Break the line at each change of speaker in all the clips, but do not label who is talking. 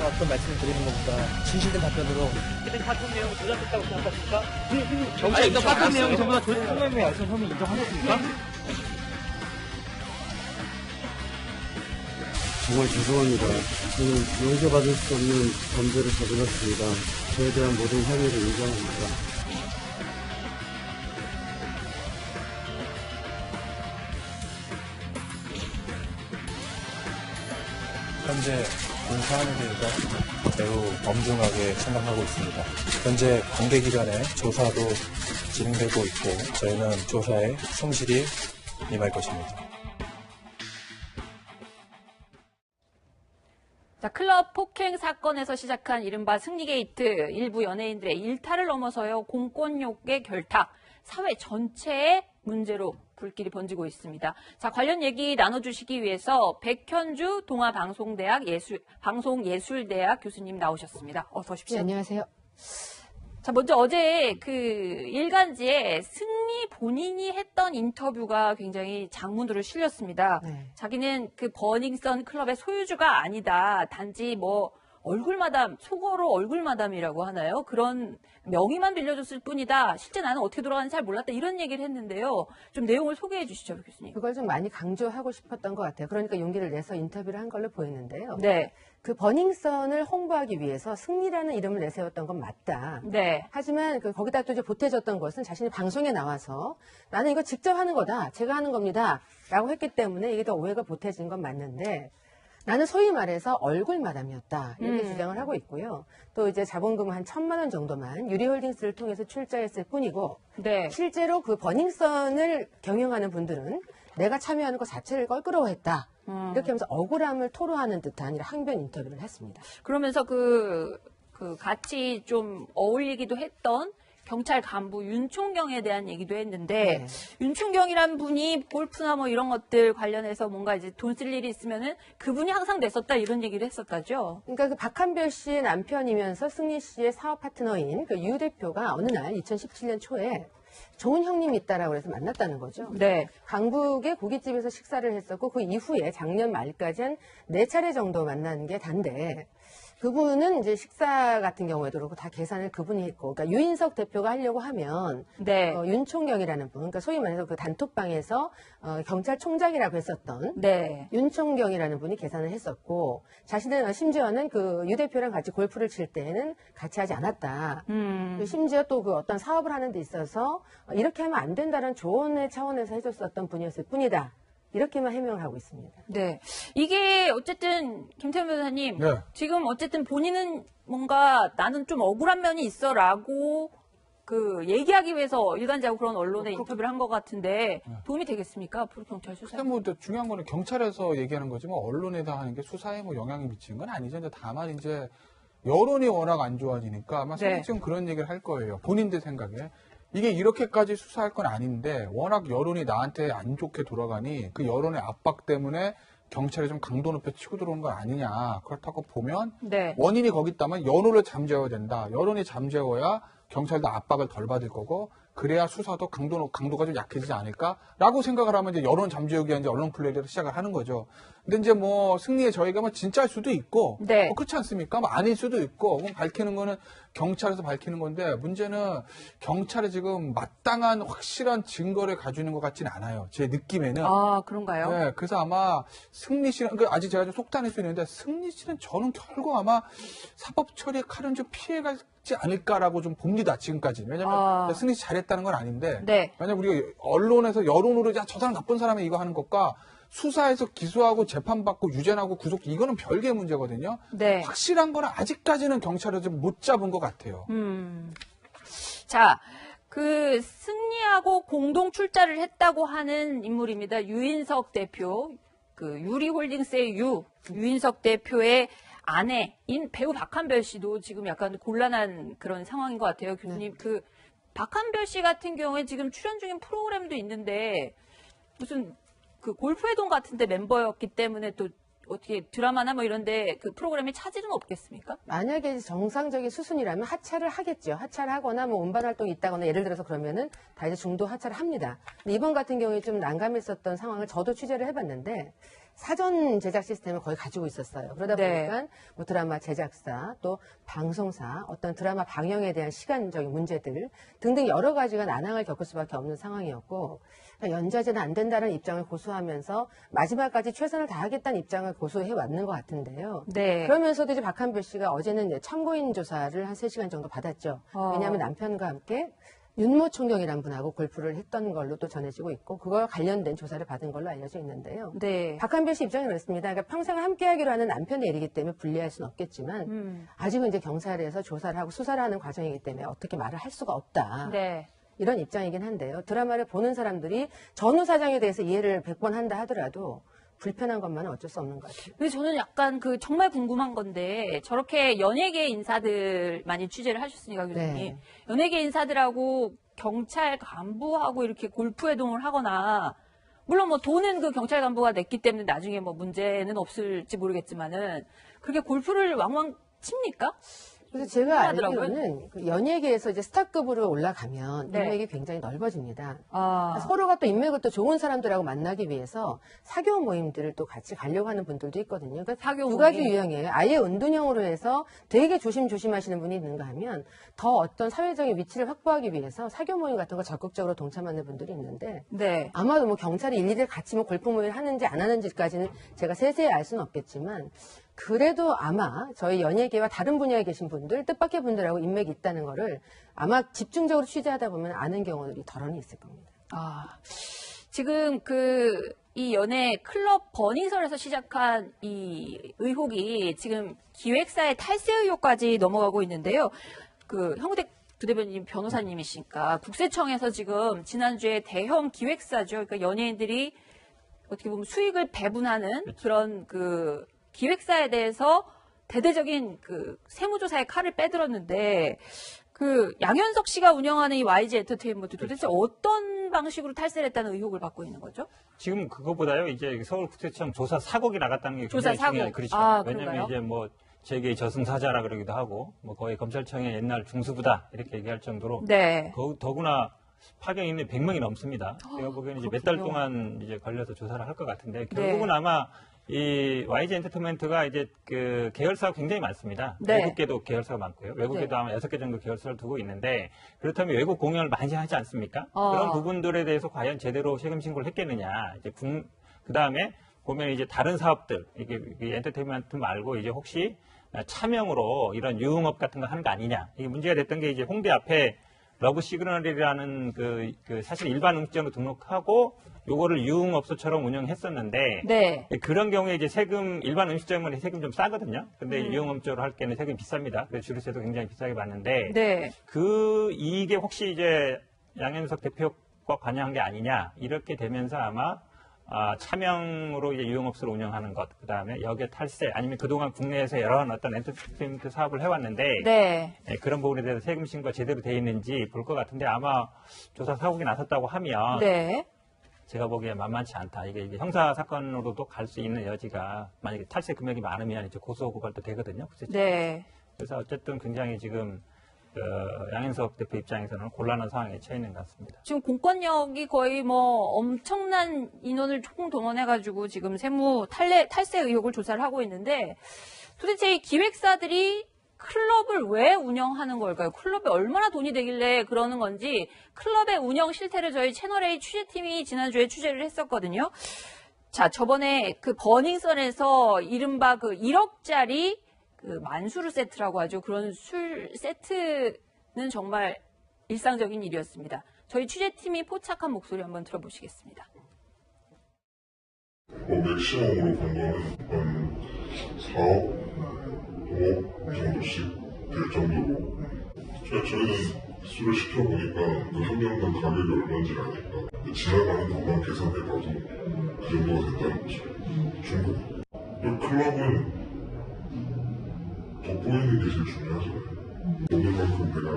제가 어떤 말씀을 드리는 것보다 진실된 답변으로.
근데 같은 내용을 조작했다고 생각하십니까?
경찰 일단 같은 내용이 전부 다 조작했다며 알선 혐의 인정하셨습니까?
정말 죄송합니다. 저는 용서받을 수 없는 범죄를 저질렀습니다. 저에 대한 모든 혐의를 인정합니다.
현재 본 사안에 대해서 매우 엄중하게 생각하고 있습니다. 현재 관계기관의 조사도 진행되고 있고 저희는 조사에 성실히 임할 것입니다.
자, 클럽 폭행 사건에서 시작한 이른바 승리게이트, 일부 연예인들의 일탈을 넘어서요 공권력의 결탁, 사회 전체의 문제로 불길이 번지고 있습니다. 자, 관련 얘기 나눠주시기 위해서 백현주 동아방송대학 방송예술대학 교수님 나오셨습니다. 어서 오십시오.
네, 안녕하세요.
자, 먼저 어제 그 일간지에 승리 본인이 했던 인터뷰가 굉장히 장문으로 실렸습니다.
네.
자기는 그 버닝썬 클럽의 소유주가 아니다. 단지 뭐 얼굴마담, 속어로 얼굴마담이라고 하나요? 그런 명의만 빌려줬을 뿐이다. 실제 나는 어떻게 돌아가는지 잘 몰랐다. 이런 얘기를 했는데요. 좀 내용을 소개해 주시죠, 교수님.
그걸 좀 많이 강조하고 싶었던 것 같아요. 그러니까 용기를 내서 인터뷰를 한 걸로 보이는데요.
네.
그 버닝썬을 홍보하기 위해서 승리라는 이름을 내세웠던 건 맞다.
네.
하지만 거기다 또 이제 보태졌던 것은 자신이 방송에 나와서 나는 이거 직접 하는 거다. 제가 하는 겁니다. 라고 했기 때문에 이게 더 오해가 보태진 건 맞는데 나는 소위 말해서 얼굴 마담이었다. 이렇게 주장을 하고 있고요. 또 이제 자본금 한 1,000만 원 정도만 유리홀딩스를 통해서 출자했을 뿐이고
네.
실제로 그 버닝썬을 경영하는 분들은 내가 참여하는 것 자체를 껄끄러워했다. 이렇게 하면서 억울함을 토로하는 듯한 항변 인터뷰를 했습니다.
그러면서 같이 좀 어울리기도 했던 경찰 간부 윤총경에 대한 얘기도 했는데
네.
윤총경이란 분이 골프나 뭐 이런 것들 관련해서 뭔가 이제 돈 쓸 일이 있으면은 그분이 항상 냈었다 이런 얘기를 했었다죠.
그러니까 그 박한별 씨의 남편이면서 승리 씨의 사업 파트너인 그 유 대표가 어느 날 2017년 초에 좋은 형님이 있다라고 해서 만났다는 거죠.
네.
강북의 고깃집에서 식사를 했었고 그 이후에 작년 말까지 한 4차례 정도 만난 게 단데 그분은 이제 식사 같은 경우에도 그렇고 다 계산을 그분이 했고, 그러니까 유인석 대표가 하려고 하면
네.
윤총경이라는 분, 그러니까 소위 말해서 그 단톡방에서 경찰총장이라고 했었던
네.
윤총경이라는 분이 계산을 했었고, 자신은 심지어는 그 유 대표랑 같이 골프를 칠 때에는 같이 하지 않았다. 그리고 심지어 또 그 어떤 사업을 하는 데 있어서 이렇게 하면 안 된다는 조언의 차원에서 해줬었던 분이었을 뿐이다. 이렇게만 해명을 하고 있습니다.
네. 이게 어쨌든 김태현 변호사님
네.
지금 어쨌든 본인은 뭔가 나는 좀 억울한 면이 있어라고 그 얘기하기 위해서 일간지하고 그런 언론에 인터뷰를 한 것 같은데 도움이 되겠습니까? 앞으로 경찰 수사?
근데 뭐 중요한 거는 경찰에서 얘기하는 거지 뭐 언론에다 하는 게 수사에 뭐 영향이 미치는 건 아니죠. 근데 다만 이제 여론이 워낙 안 좋아지니까 아마
네.
지금 그런 얘기를 할 거예요. 본인들 생각에. 이게 이렇게까지 수사할 건 아닌데 워낙 여론이 나한테 안 좋게 돌아가니 그 여론의 압박 때문에 경찰이 좀 강도 높여 치고 들어오는 건 아니냐. 그렇다고 보면
네.
원인이 거기 있다면 여론을 잠재워야 된다. 여론이 잠재워야 경찰도 압박을 덜 받을 거고 그래야 수사도 강도가 좀 약해지지 않을까라고 생각을 하면 이제 여론 잠재우기 위한 이제 언론 플레이를 시작을 하는 거죠. 근데 이제 뭐 승리의 저희가 뭐 진짜일 수도 있고,
네.
그렇지 않습니까? 뭐 아닐 수도 있고, 뭐 밝히는 거는 경찰에서 밝히는 건데 문제는 경찰이 지금 마땅한 확실한 증거를 가지고 있는 것 같지는 않아요. 제 느낌에는.
아, 그런가요?
네, 그래서 아마 승리 씨는 아직 제가 좀 속단할 수 있는데 승리 씨는 저는 결국 아마 사법 처리의 칼은 좀 피해가지 않을까라고 좀 봅니다. 지금까지. 왜냐면 승리 씨 잘했다는 건 아닌데.
네.
왜냐면 우리가 언론에서 여론으로 야, 저 사람 나쁜 사람이 이거 하는 것과 수사에서 기소하고 재판받고 유죄나고 구속 이거는 별개의 문제거든요.
네.
확실한 거는 아직까지는 경찰에서 좀 못 잡은 것 같아요.
자, 그 승리하고 공동 출자를 했다고 하는 인물입니다. 유인석 대표, 그 유리홀딩스의 유인석 대표의 아내인 배우 박한별 씨도 지금 약간 곤란한 그런 상황인 것 같아요. 교수님, 그 박한별 씨 같은 경우에 지금 출연 중인 프로그램도 있는데 무슨 그 골프회동 같은데 멤버였기 때문에 또 어떻게 드라마나 뭐 이런데 그 프로그램에 차질은 없겠습니까?
만약에 정상적인 수순이라면 하차를 하겠죠. 하차를 하거나 뭐 운반 활동이 있다거나 예를 들어서 그러면은 다 이제 중도 하차를 합니다. 근데 이번 같은 경우에 좀 난감했었던 상황을 저도 취재를 해봤는데 사전 제작 시스템을 거의 가지고 있었어요. 그러다
네.
보니까 뭐 드라마 제작사, 또 방송사, 어떤 드라마 방영에 대한 시간적인 문제들 등등 여러 가지가 난항을 겪을 수밖에 없는 상황이었고, 연좌제는 안 된다는 입장을 고수하면서 마지막까지 최선을 다하겠다는 입장을 고수해 왔는 것 같은데요.
네.
그러면서도 이제 박한별 씨가 어제는 이제 참고인 조사를 한 3시간 정도 받았죠. 왜냐하면 남편과 함께 윤모 총경이라는 분하고 골프를 했던 걸로 또 전해지고 있고, 그거와 관련된 조사를 받은 걸로 알려져 있는데요.
네.
박한별 씨 입장은 그렇습니다. 그러니까 평생 함께 하기로 하는 남편의 일이기 때문에 불리할 수는 없겠지만, 아직은 이제 경찰에서 조사를 하고 수사를 하는 과정이기 때문에 어떻게 말을 할 수가 없다.
네.
이런 입장이긴 한데요. 드라마를 보는 사람들이 전후 사장에 대해서 이해를 100번 한다 하더라도 불편한 것만은 어쩔 수 없는 것 같아요.
근데 저는 약간 정말 궁금한 건데, 저렇게 연예계 인사들 많이 취재를 하셨으니까, 교수님.
네.
연예계 인사들하고 경찰 간부하고 이렇게 골프 회동을 하거나, 물론 뭐 돈은 그 경찰 간부가 냈기 때문에 나중에 뭐 문제는 없을지 모르겠지만은, 그렇게 골프를 왕왕 칩니까?
그래서 제가
하더라고요.
알기로는 그 연예계에서 이제 스타급으로 올라가면
네.
인맥이 굉장히 넓어집니다.
아,
서로가 또 인맥을 또 좋은 사람들하고 만나기 위해서 사교 모임들을 또 같이 가려고 하는 분들도 있거든요. 그러니까
사교
두 가지
모임.
유형이에요. 아예 은둔형으로 해서 되게 조심하시는 분이 있는가 하면 더 어떤 사회적인 위치를 확보하기 위해서 사교 모임 같은 거 적극적으로 동참하는 분들이 있는데,
네.
아마도 뭐 경찰이 일일이 같이 뭐 골프 모임을 하는지 안 하는지까지는 제가 세세히 알 수는 없겠지만, 그래도 아마 저희 연예계와 다른 분야에 계신 분들, 뜻밖의 분들하고 인맥이 있다는 거를 아마 집중적으로 취재하다 보면 아는 경우들이 덜어는 있을 겁니다.
아, 지금 이 연예 클럽 버닝썬에서 시작한 이 의혹이 지금 기획사의 탈세 의혹까지 넘어가고 있는데요. 형우택 부대변인 변호사님이시니까 국세청에서 지금 지난주에 대형 기획사죠. 그러니까 연예인들이 어떻게 보면 수익을 배분하는 그런 기획사에 대해서 대대적인 세무조사의 칼을 빼들었는데, 양현석 씨가 운영하는 이 YG 엔터테인먼트 도대체 어떤 방식으로 탈세를 했다는 의혹을 받고 있는 거죠?
지금 그거보다요, 이제 서울국세청 조사 사국이 나갔다는 게
조사
굉장히
사국.
중요해요. 그렇죠.
아,
왜냐면
그런가요?
이제 뭐 재계의 저승사자라 그러기도 하고, 뭐 거의 검찰청의 옛날 중수부다 이렇게 얘기할 정도로
네.
더구나 파견 인원이 100명이 넘습니다. 제가 보기에는 이제 몇 달
그렇군요.
동안 이제 걸려서 조사를 할 것 같은데,
네.
결국은 아마 이 YG 엔터테인먼트가 이제 계열사가 굉장히 많습니다.
네.
외국계도 계열사가 많고요. 외국계도
네.
아마 6개 정도 계열사를 두고 있는데, 그렇다면 외국 공연을 많이 하지 않습니까?
어.
그런 부분들에 대해서 과연 제대로 세금 신고를 했겠느냐. 이제 그 다음에 보면 이제 다른 사업들, 이게 엔터테인먼트 말고 이제 혹시 차명으로 이런 유흥업 같은 거 하는 거 아니냐. 이게 문제가 됐던 게 이제 홍대 앞에 러브 시그널이라는 사실 일반 음식점으로 등록하고 요거를 유흥업소처럼 운영했었는데,
네.
그런 경우에 이제 일반 음식점은 세금 좀 싸거든요. 근데 유흥업소로 할 때는 세금이 비쌉니다. 그래서 주류세도 굉장히 비싸게 받는데,
네.
이게 혹시 이제 양현석 대표가 관여한 게 아니냐, 이렇게 되면서 아마 차명으로 이제 유흥업소를 운영하는 것, 그 다음에 여기에 탈세, 아니면 그동안 국내에서 여러 어떤 엔터테인먼트 사업을 해왔는데,
네.
그런 부분에 대해서 세금 신고가 제대로 돼 있는지 볼 것 같은데, 아마 조사 사국이 나섰다고 하면,
네.
제가 보기에 만만치 않다. 이게 형사 사건으로도 갈 수 있는 여지가, 만약에 탈세 금액이 많으면 이제 고소 고발도 되거든요.
네.
그래서 어쨌든 굉장히 지금 양현석 대표 입장에서는 곤란한 상황에 처해 있는 것 같습니다.
지금 공권력이 거의 뭐 엄청난 인원을 총동원해가지고 지금 탈세 의혹을 조사를 하고 있는데, 도대체 이 기획사들이 클럽을 왜 운영하는 걸까요? 클럽에 얼마나 돈이 되길래 그러는 건지, 클럽의 운영 실태를 저희 채널A 취재팀이 지난주에 취재를 했었거든요. 자, 저번에 버닝썬에서 이른바 1억짜리 만수르 세트라고 하죠. 그런 술 세트는 정말 일상적인 일이었습니다. 저희 취재팀이 포착한 목소리 한번 들어보시겠습니다.
맥시멈으로 본 거는 한 4억, 5억 정도씩 될 정도로, 저희는 술을 시켜보니까 한 명당 가격이 얼마인지 아니까 지나가는 것만 계산해봐도 그 정도가 된다는 거죠. 충분히. 클럽은 돋보이는 게 제일 중요하잖아요. 오늘만큼 내가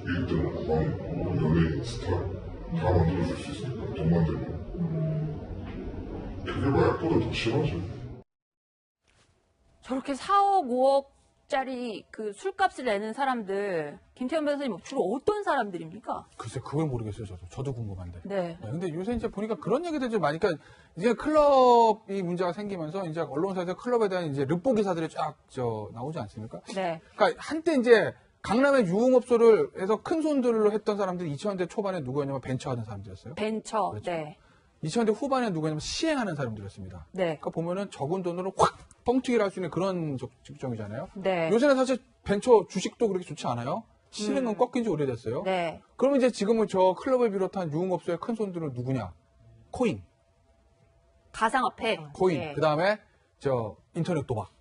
1등, 왕, 연예인, 스타 다 만들어줄 수 있으니까, 돈만 되면. 그게 마약보다 더 심하죠.
저렇게 4억, 5억 100억짜리 그 술값을 내는 사람들, 김태현 변호사님 주로 어떤 사람들입니까?
글쎄, 그걸 모르겠어요, 저도 궁금한데.
네.
네, 근데 요새 이제 보니까 그런 얘기들 좀 많이, 그러니까 이제 클럽이 문제가 생기면서 이제 언론사에서 클럽에 대한 이제 르포 기사들이 쫙 나오지 않습니까?
네.
그러니까 한때 이제 강남의 유흥업소를 해서 큰 손들로 했던 사람들이 2000년대 초반에 누구였냐면 벤처하는 사람들이었어요.
벤처.
그렇죠.
네.
2000년대 후반에 누구냐면 시행하는 사람들이었습니다.
네.
그러니까 보면은 적은 돈으로 확 뻥튀기를 할 수 있는 그런 직종이잖아요.
네.
요새는 사실 벤처 주식도 그렇게 좋지 않아요. 시행은 꺾인 지 오래됐어요.
네.
그러면 이제 지금은 저 클럽을 비롯한 유흥업소의 큰 손들은 누구냐? 코인.
가상화폐.
코인.
네.
그 다음에 저 인터넷 도박.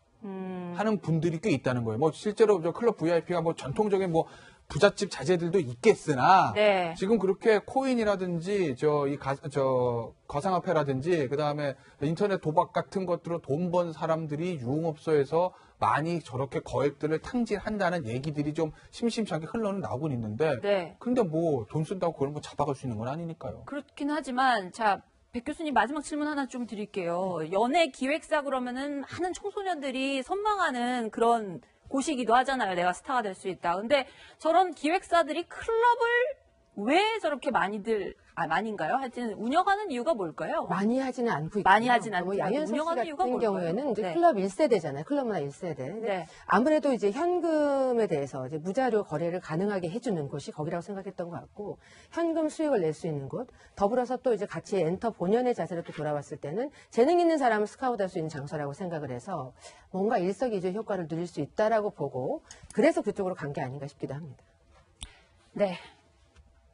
하는 분들이 꽤 있다는 거예요. 뭐 실제로 저 클럽 VIP가 뭐 전통적인 뭐 부잣집 자제들도 있겠으나
네.
지금 그렇게 코인이라든지 저 가상화폐라든지 그다음에 인터넷 도박 같은 것들로 돈 번 사람들이 유흥업소에서 많이 저렇게 거액들을 탕진한다는 얘기들이 좀 심심찮게 흘러는 나오고 있는데
네.
근데 뭐 돈 쓴다고 그런 거 잡아갈 수 있는 건 아니니까요.
그렇긴 하지만, 자, 백 교수님 마지막 질문 하나 좀 드릴게요. 연예 기획사 그러면은 많은 청소년들이 선망하는 그런 곳이기도 하잖아요. 내가 스타가 될 수 있다. 근데 저런 기획사들이 클럽을 왜 저렇게 많이인가요? 하여튼 운영하는 이유가 뭘까요?
많이 하지는 않고 있고.
많이 하진 않고
뭐 양현석 씨
운영하는 이유가
같은
뭘까요?
경우에는 이제
네.
클럽 1세대잖아요. 클럽 문화 1세대.
네.
아무래도 이제 현금에 대해서 이제 무자료 거래를 가능하게 해주는 곳이 거기라고 생각했던 것 같고, 현금 수익을 낼 수 있는 곳, 더불어서 또 이제 같이 엔터 본연의 자세로 또 돌아왔을 때는 재능 있는 사람을 스카우트할 수 있는 장소라고 생각을 해서 뭔가 일석이조의 효과를 누릴 수 있다라고 보고, 그래서 그쪽으로 간 게 아닌가 싶기도 합니다.
네.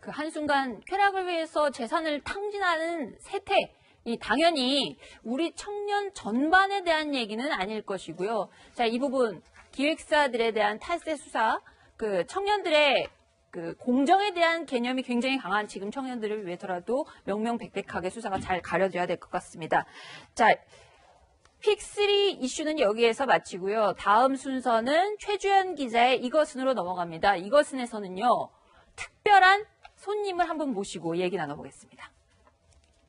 그 한순간 쾌락을 위해서 재산을 탕진하는 세태, 이 당연히 우리 청년 전반에 대한 얘기는 아닐 것이고요. 자, 이 부분 기획사들에 대한 탈세 수사, 그 청년들의 그 공정에 대한 개념이 굉장히 강한 지금 청년들을 위해서라도 명명백백하게 수사가 잘 가려져야 될 것 같습니다. 자, 픽3 이슈는 여기에서 마치고요. 다음 순서는 최주연 기자의 이것은으로 넘어갑니다. 이것은에서는요, 특별한 손님을 한 분 모시고 얘기 나눠보겠습니다.